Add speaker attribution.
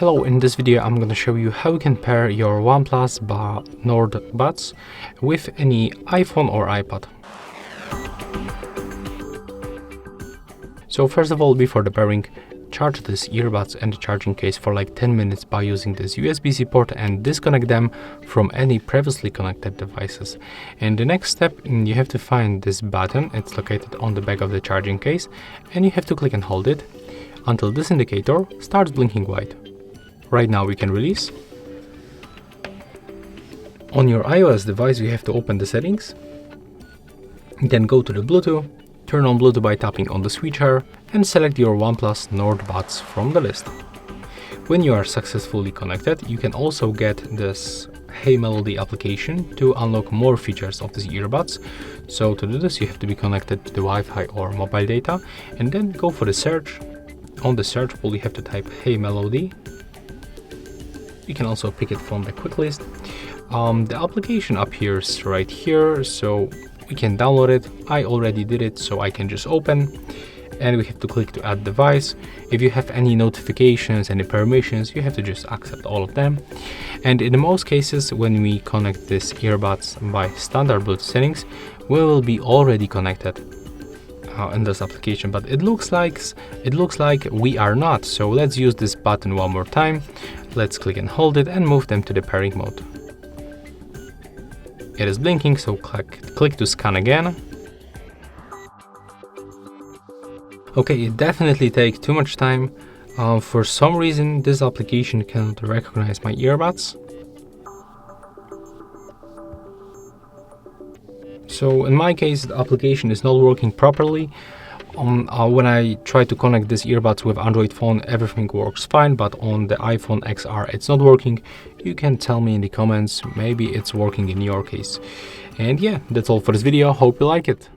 Speaker 1: Hello, in this video I'm going to show you how you can pair your OnePlus Nord Buds with any iPhone or iPad. So first of all, before the pairing, charge these earbuds and the charging case for like 10 minutes by using this USB-C port and disconnect them from any previously connected devices. And the next step, you have to find this button. It's located on the back of the charging case and you have to click and hold it until this indicator starts blinking white. Right now we can release. On your iOS device you have to open the settings, then go to the Bluetooth, turn on Bluetooth by tapping on the switcher and select your OnePlus Nord Buds from the list. When you are successfully connected, you can also get this Hey Melody application to unlock more features of these earbuds. So to do this you have to be connected to the Wi-Fi or mobile data and then go for the search. On the search pool you have to type Hey Melody. You can also pick it from the quick list. The application appears right here, so we can download it. I already did it, so I can just open and we have to click to add device. If you have any notifications, any permissions, you have to just accept all of them. And in most cases, when we connect these earbuds by standard Bluetooth settings, we will be already connected in this application, but it looks like we are not. So let's use this button one more time. Let's click and hold it and move them to the pairing mode. It is blinking, so click to scan again. Okay, it definitely takes too much time. For some reason this application cannot recognize my earbuds. So in my case the application is not working properly. When I try to connect these earbuds with Android phone, everything works fine, but on the iPhone XR it's not working. You can tell me in the comments, maybe it's working in your case. And yeah, that's all for this video. Hope you like it.